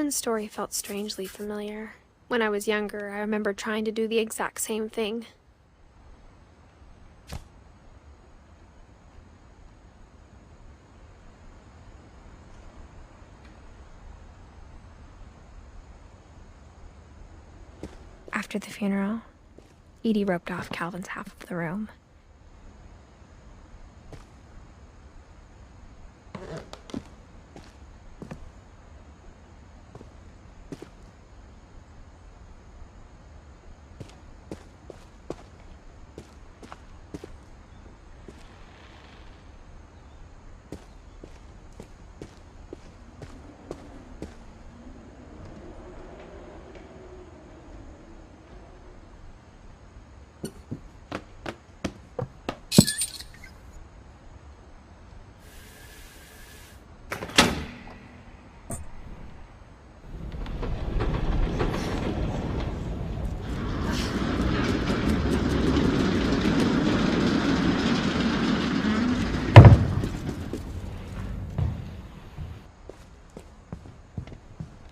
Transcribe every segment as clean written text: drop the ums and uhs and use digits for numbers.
Calvin's story felt strangely familiar. When I was younger, I remember trying to do the exact same thing. After the funeral, Edie roped off Calvin's half of the room.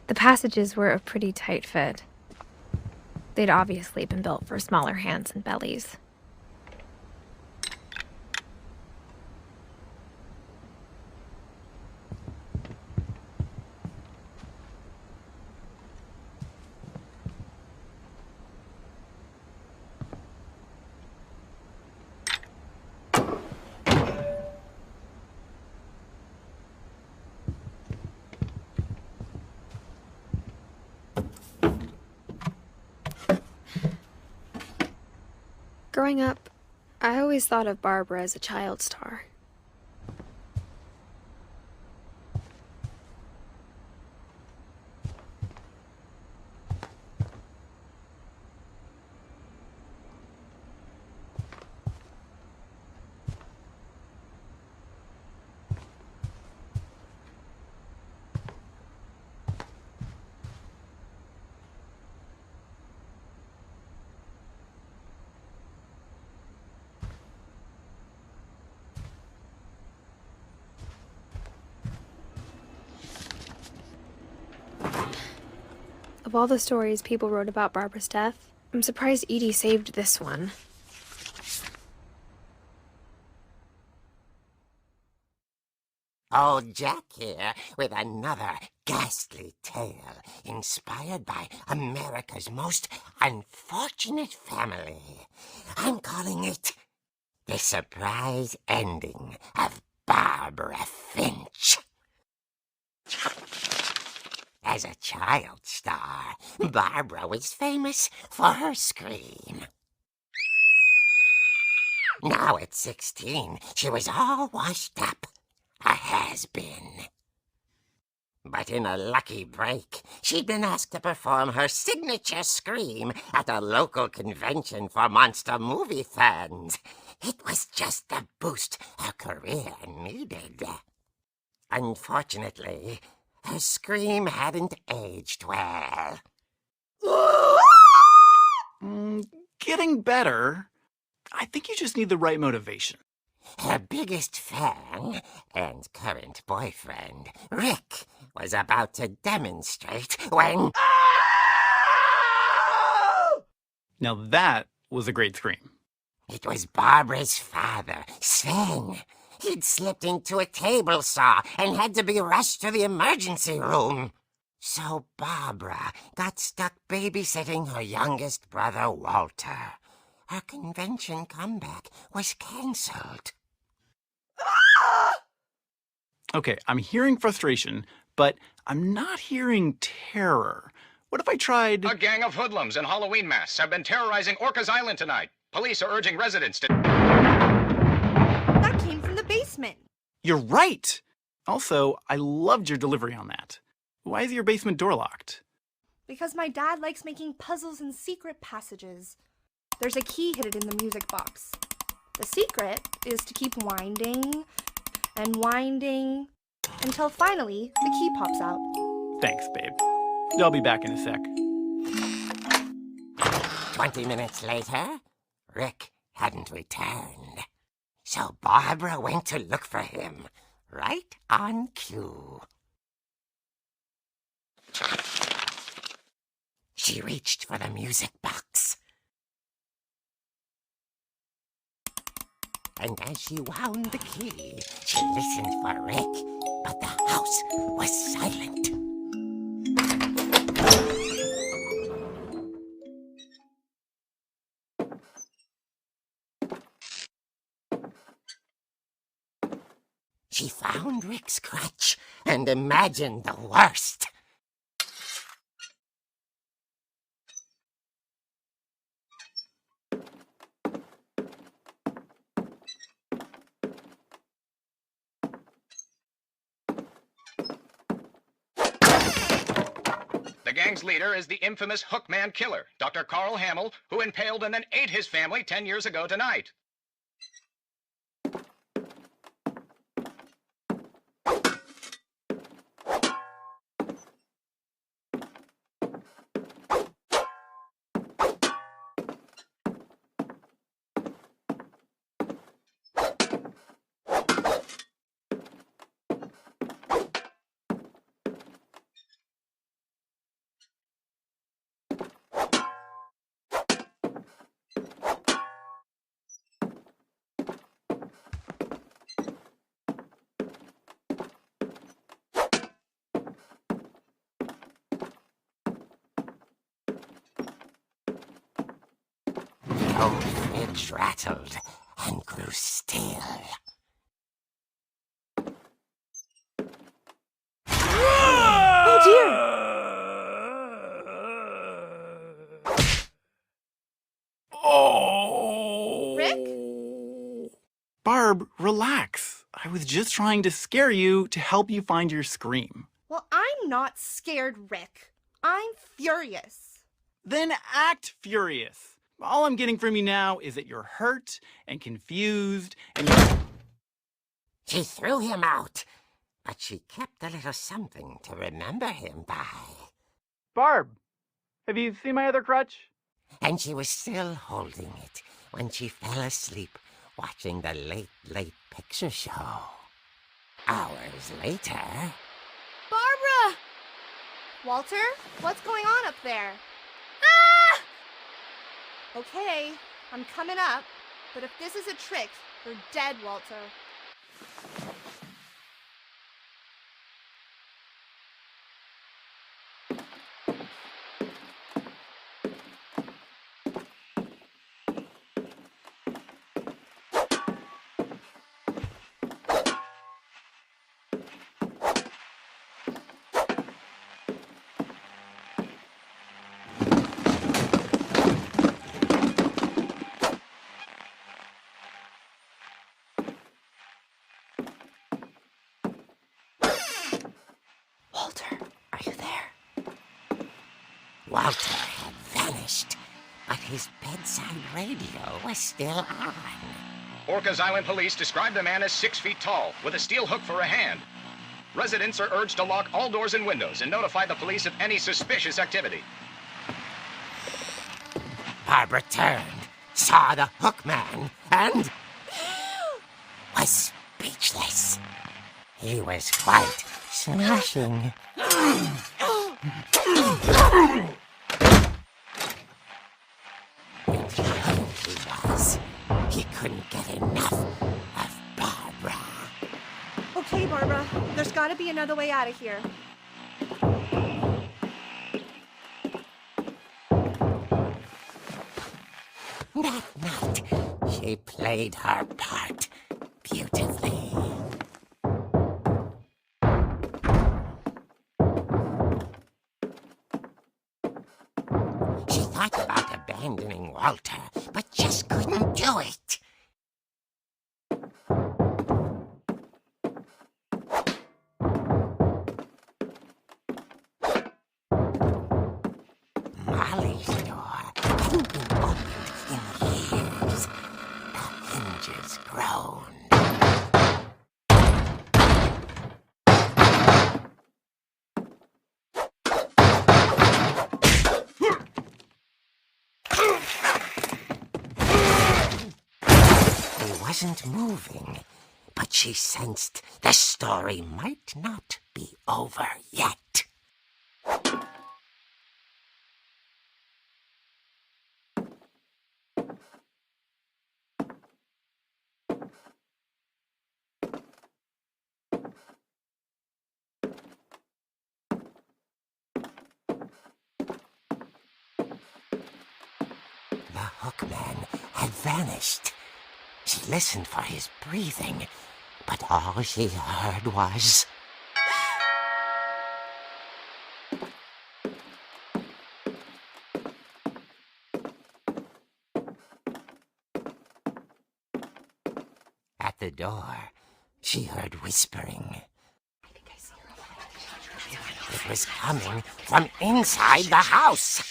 The passages were a pretty tight fit. They'd obviously been built for smaller hands and bellies. Growing up, I always thought of Barbara as a child star. Of all the stories people wrote about Barbara's death, I'm surprised Edie saved this one. Old Jack here with another ghastly tale inspired by America's most unfortunate family. I'm calling it The Surprise Ending of Barbara Finch. As a child star, Barbara was famous for her scream. Now at 16, she was all washed up, a has-been. But in a lucky break, she'd been asked to perform her signature scream at a local convention for monster movie fans. It was just the boost her career needed. Unfortunately, her scream hadn't aged well. Getting better. I think you just need the right motivation. Her biggest fan and current boyfriend, Rick, was about to demonstrate when... Now that was a great scream. It was Barbara's father, Sven. He'd slipped into a table saw and had to be rushed to the emergency room. So Barbara got stuck babysitting her youngest brother, Walter. Her convention comeback was cancelled. Okay, I'm hearing frustration, but I'm not hearing terror. What if I tried... A gang of hoodlums in Halloween masks have been terrorizing Orcas Island tonight. Police are urging residents to... That came from the basement. You're right! Also, I loved your delivery on that. Why is your basement door locked? Because my dad likes making puzzles and secret passages. There's a key hidden in the music box. The secret is to keep winding and winding until finally the key pops out. Thanks, babe. I'll be back in a sec. 20 minutes later, Rick hadn't returned. So Barbara went to look for him, right on cue. She reached for the music box. And as she wound the key, she listened for Rick, but the house was silent. She found Rick's crutch and imagined the worst. The gang's leader is the infamous Hookman killer, Dr. Carl Hamill, who impaled and then ate his family 10 years ago tonight. The old fridge rattled and grew still. Oh dear! Oh! Rick? Barb, relax. I was just trying to scare you to help you find your scream. Well, I'm not scared, Rick. I'm furious. Then act furious. All I'm getting from you now is that you're hurt and confused and She threw him out, but she kept a little something to remember him by. Barb, have you seen my other crutch? And she was still holding it when she fell asleep watching the late picture show. Hours later... Barbara! Walter, what's going on up there? Ah! Okay, I'm coming up, but if this is a trick, you're dead, Walter. Walter, are you there? Walter had vanished, but his bedside radio was still on. Orcas Island police describe the man as 6 feet tall, with a steel hook for a hand. Residents are urged to lock all doors and windows and notify the police of any suspicious activity. Barbara turned, saw the hook man, and was speechless. He was quite smashing. Incredible he was. He couldn't get enough of Barbara. Okay, Barbara, there's gotta be another way out of here. That night, she played her part beautifully. She thought about abandoning Walter, but just couldn't do it. Molly's door hadn't been opened in years. The hinges groaned. He wasn't moving, but she sensed the story might not be over yet. hookman had vanished. She listened for his breathing, but all she heard was... At the door, she heard whispering. It was coming from inside the house.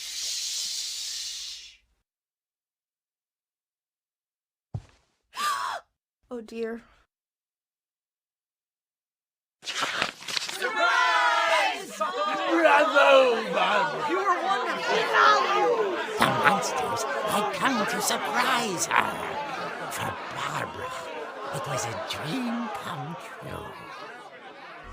Oh dear. The monsters had come to surprise her. For Barbara, it was a dream come true.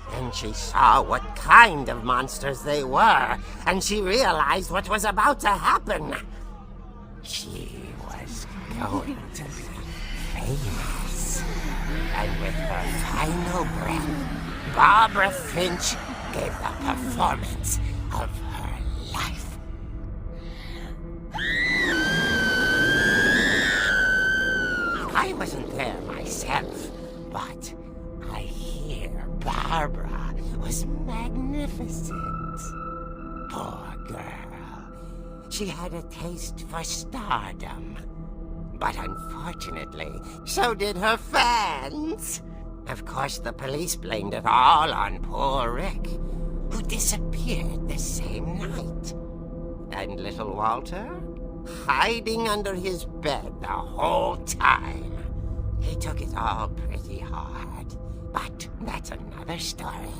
Then she saw what kind of monsters they were, and she realized what was about to happen. She was going to be famous. And with her final breath, Barbara Finch gave the performance of her life. I wasn't there myself, but I hear Barbara was magnificent. Poor girl. She had a taste for stardom. But unfortunately, so did her fans. Of course, the police blamed it all on poor Rick, who disappeared the same night. And little Walter, hiding under his bed the whole time. He took it all pretty hard, but that's another story.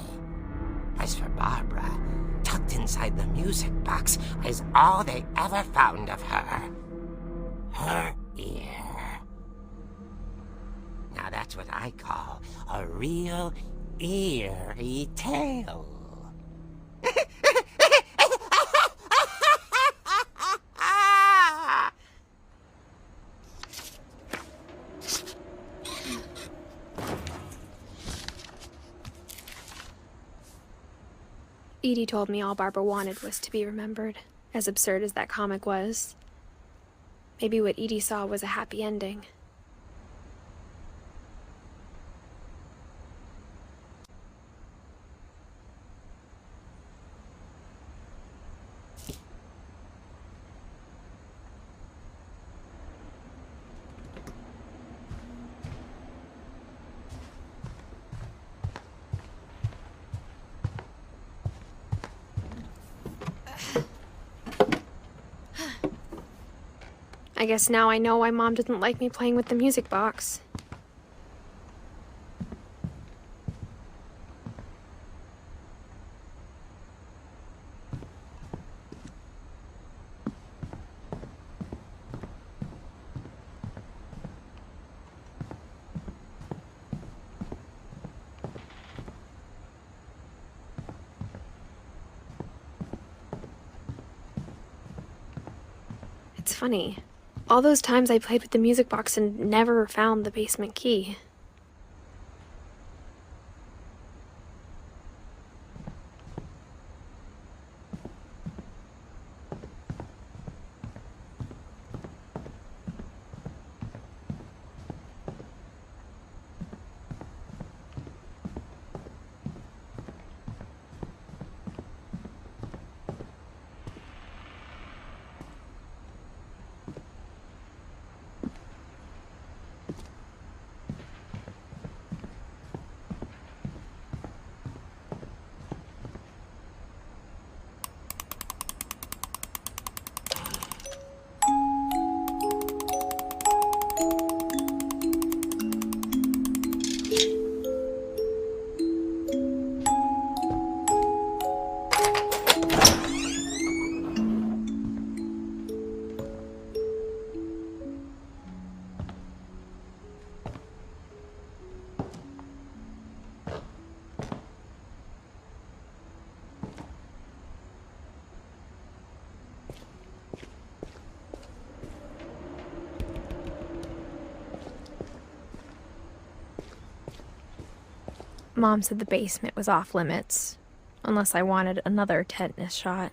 As for Barbara, tucked inside the music box is all they ever found of her. Her ear. Now that's what I call a real eerie tale. Edie told me all Barbara wanted was to be remembered, as absurd as that comic was. Maybe what Edie saw was a happy ending. I guess now I know why Mom didn't like me playing with the music box. It's funny. All those times I played with the music box and never found the basement key. Mom said the basement was off limits, unless I wanted another tetanus shot.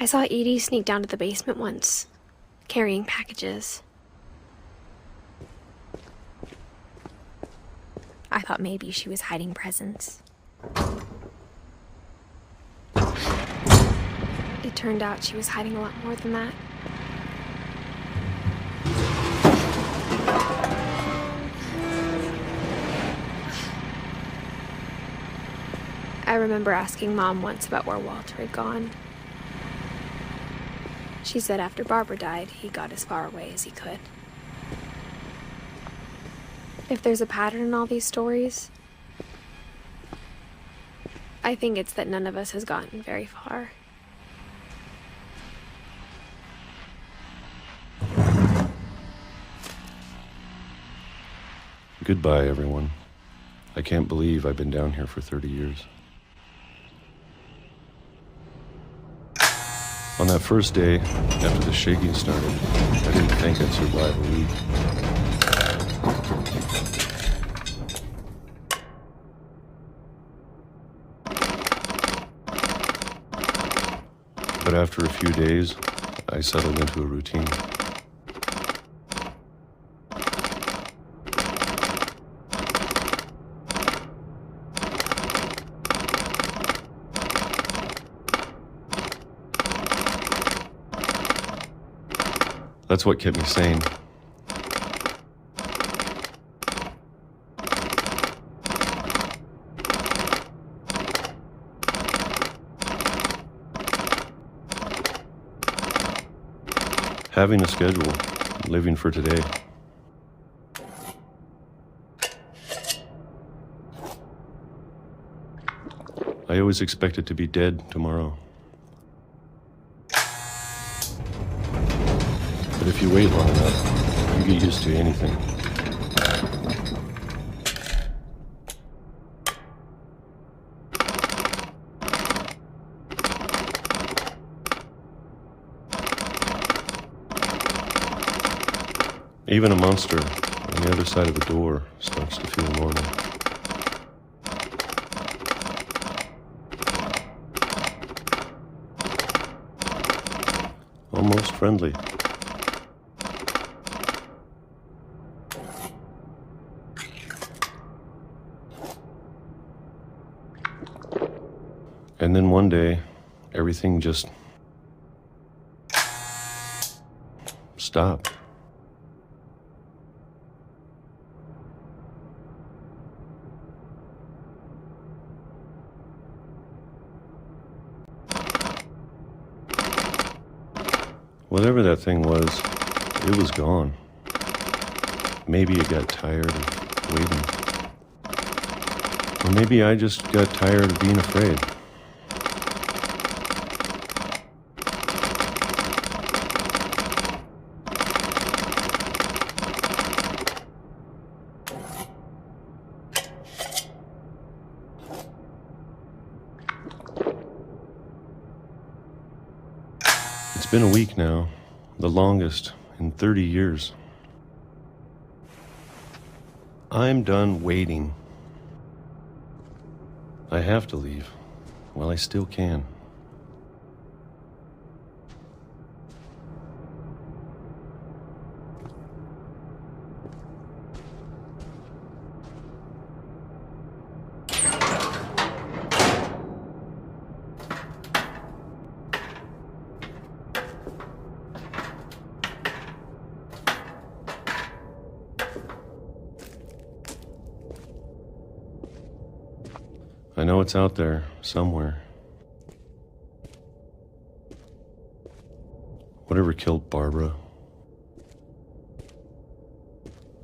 I saw Edie sneak down to the basement once, carrying packages. I thought maybe she was hiding presents. It turned out she was hiding a lot more than that. I remember asking Mom once about where Walter had gone. She said after Barbara died, he got as far away as he could. If there's a pattern in all these stories, I think it's that none of us has gotten very far. Goodbye, everyone. I can't believe I've been down here for 30 years. On that first day, after the shaking started, I didn't think I'd survive a week. But after a few days, I settled into a routine. That's what kept me sane. Having a schedule, living for today. I always expected to be dead tomorrow. But if you wait long enough, you get used to anything. Even a monster on the other side of the door starts to feel normal. Almost friendly. And then one day, everything just stopped. Whatever that thing was, it was gone. Maybe it got tired of waiting. Or maybe I just got tired of being afraid. It's been a week now, the longest in 30 years. I'm done waiting. I have to leave while I still can. I know it's out there, somewhere. Whatever killed Barbara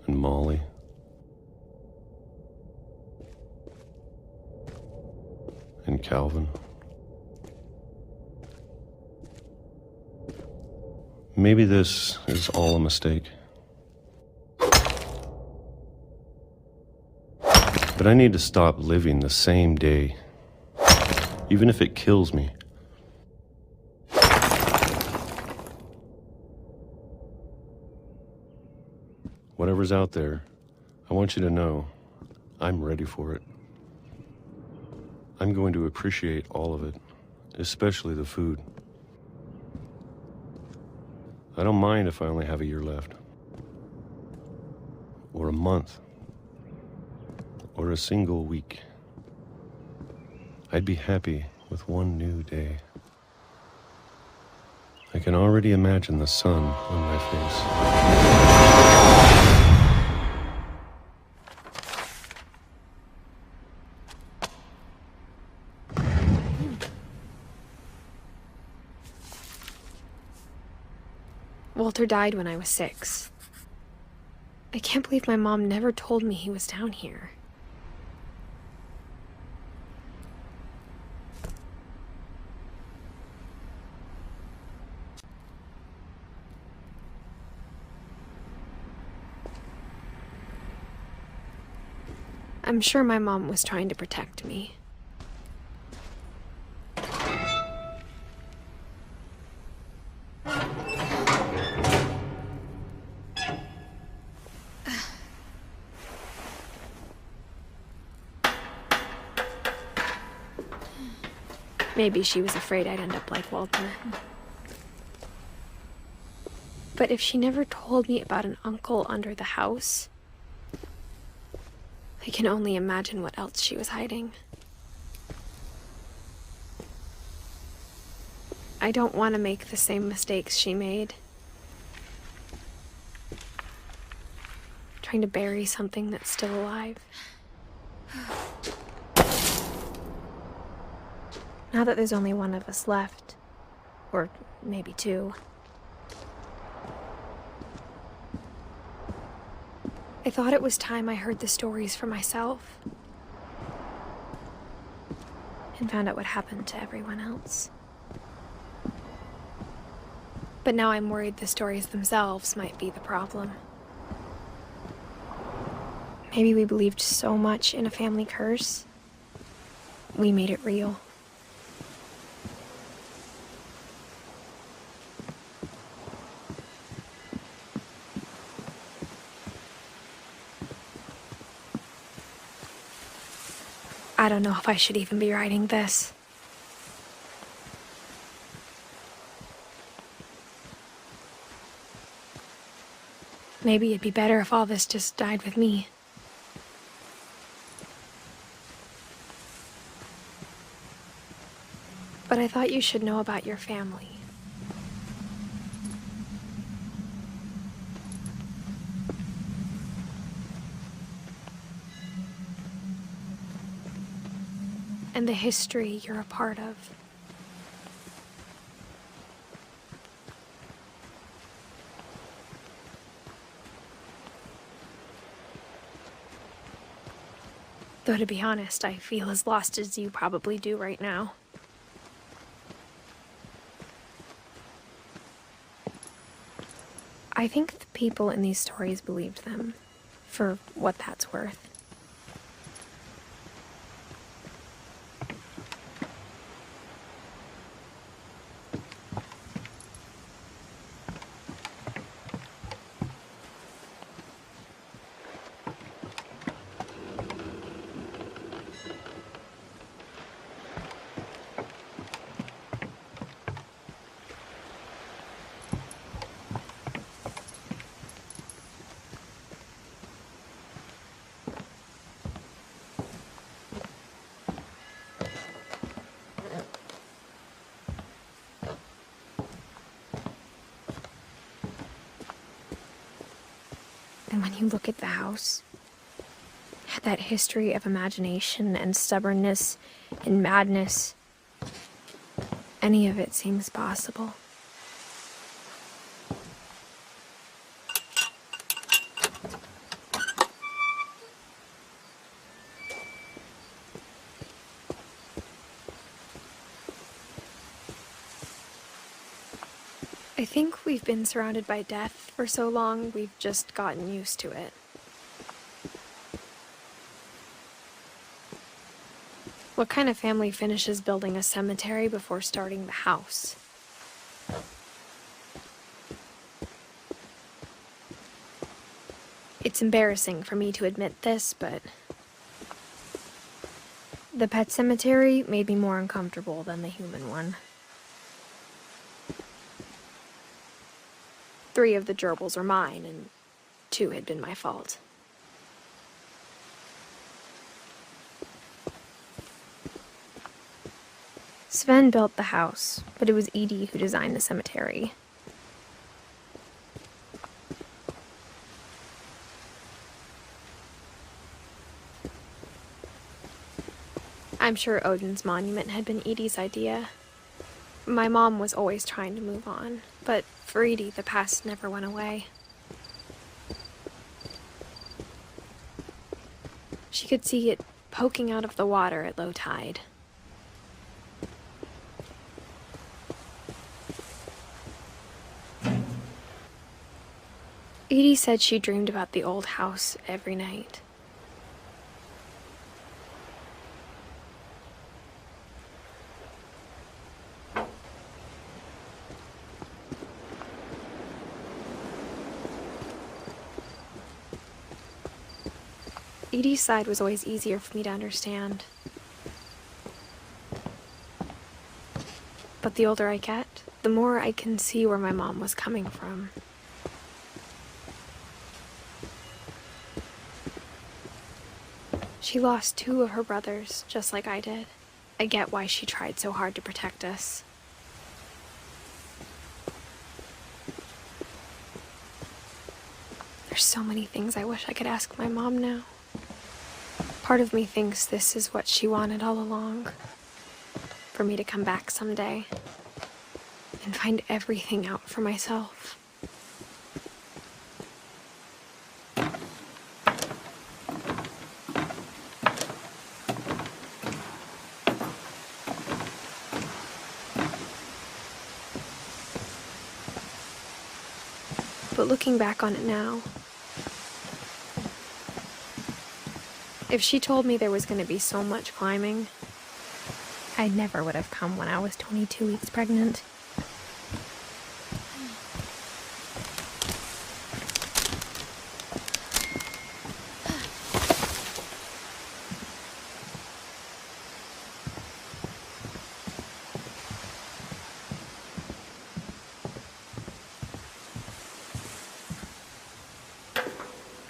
and Molly and Calvin. Maybe this is all a mistake. But I need to stop living the same day, even if it kills me. Whatever's out there, I want you to know I'm ready for it. I'm going to appreciate all of it, especially the food. I don't mind if I only have a year left. Or a month. Or a single week. I'd be happy with one new day. I can already imagine the sun on my face. Walter died when I was 6. I can't believe my mom never told me he was down here. I'm sure my mom was trying to protect me. Maybe she was afraid I'd end up like Walter. But if she never told me about an uncle under the house, I can only imagine what else she was hiding. I don't want to make the same mistakes she made. Trying to bury something that's still alive. Now that there's only one of us left, or maybe 2, I thought it was time I heard the stories for myself and found out what happened to everyone else. But now I'm worried the stories themselves might be the problem. Maybe we believed so much in a family curse, we made it real. I don't know if I should even be writing this. Maybe it'd be better if all this just died with me. But I thought you should know about your family. And the history you're a part of. Though to be honest, I feel as lost as you probably do right now. I think the people in these stories believed them, for what that's worth. And when you look at the house, that history of imagination and stubbornness and madness, any of it seems possible. I think we've been surrounded by death for so long, we've just gotten used to it. What kind of family finishes building a cemetery before starting the house? It's embarrassing for me to admit this, but the pet cemetery made me more uncomfortable than the human one. 3 of the gerbils were mine, and 2 had been my fault. Sven built the house, but it was Edie who designed the cemetery. I'm sure Odin's monument had been Edie's idea. My mom was always trying to move on, but for Edie, the past never went away. She could see it poking out of the water at low tide. Edie said she dreamed about the old house every night. Edie's side was always easier for me to understand. But the older I get, the more I can see where my mom was coming from. She lost 2 of her brothers, just like I did. I get why she tried so hard to protect us. There's so many things I wish I could ask my mom now. Part of me thinks this is what she wanted all along. For me to come back someday and find everything out for myself. But looking back on it now, if she told me there was going to be so much climbing, I never would have come when I was 22 weeks pregnant.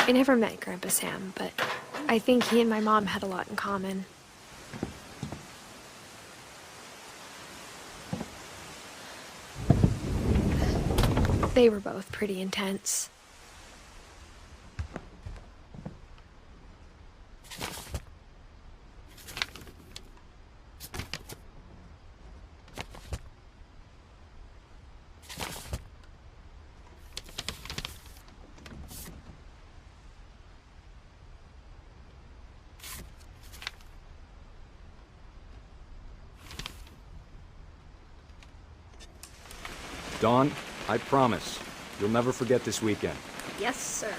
I never met Grandpa Sam, but I think he and my mom had a lot in common. They were both pretty intense. Dawn, I promise, you'll never forget this weekend. Yes, sir.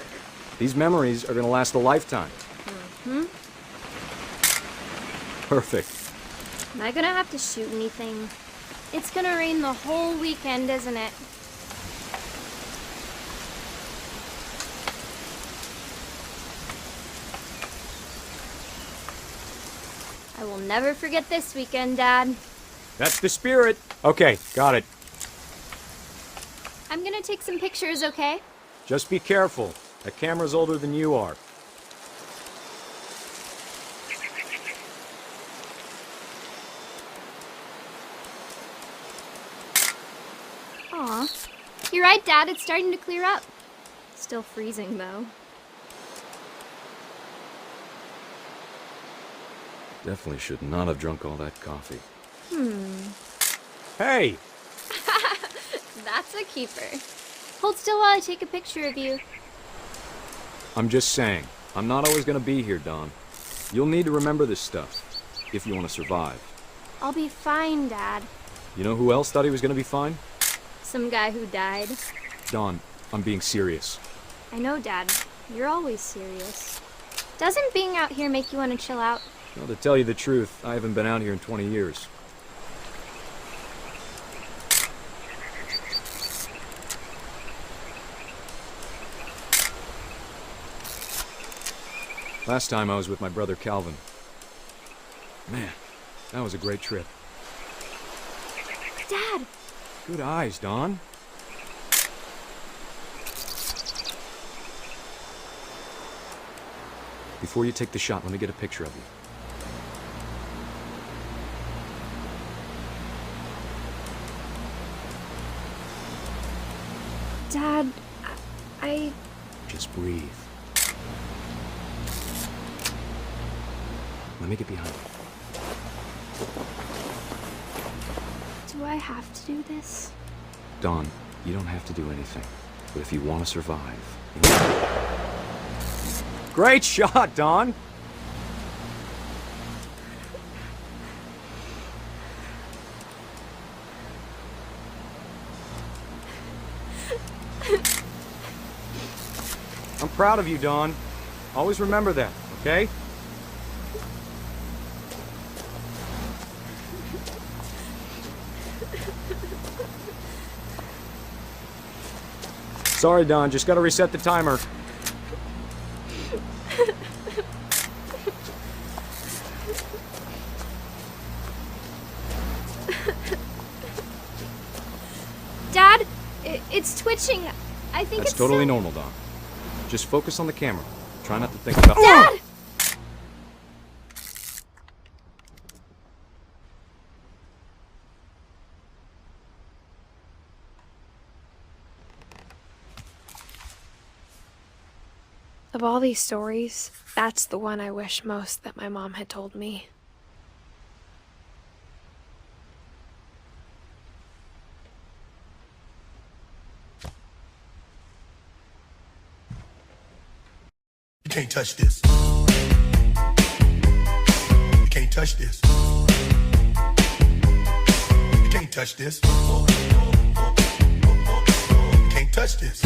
These memories are gonna last a lifetime. Hmm? Perfect. Am I gonna have to shoot anything? It's gonna rain the whole weekend, isn't it? I will never forget this weekend, Dad. That's the spirit. Okay, got it. I'm gonna take some pictures, okay? Just be careful. That camera's older than you are. Aw. You're right, Dad. It's starting to clear up. Still freezing, though. Definitely should not have drunk all that coffee. Hey! That's a keeper. Hold still while I take a picture of you. I'm just saying, I'm not always gonna be here, Dawn. You'll need to remember this stuff, if you want to survive. I'll be fine, Dad. You know who else thought he was gonna be fine? Some guy who died. Dawn, I'm being serious. I know, Dad. You're always serious. Doesn't being out here make you want to chill out? Well, to tell you the truth, I haven't been out here in 20 years. Last time I was with my brother Calvin. Man, that was a great trip. Dad! Good eyes, Dawn. Before you take the shot, let me get a picture of you. Dad, I... Just breathe. Let me get behind you. Do I have to do this? Dawn, you don't have to do anything. But if you want to survive... Great shot, Dawn! I'm proud of you, Dawn. Always remember that, okay? Sorry, Dawn, just gotta reset the timer. Dad, it's twitching. I think That's it's totally so... normal, Dawn. Just focus on the camera. Try not to think about... Dad! Of all these stories, that's the one I wish most that my mom had told me. You can't touch this. You can't touch this. You can't touch this. You can't touch this.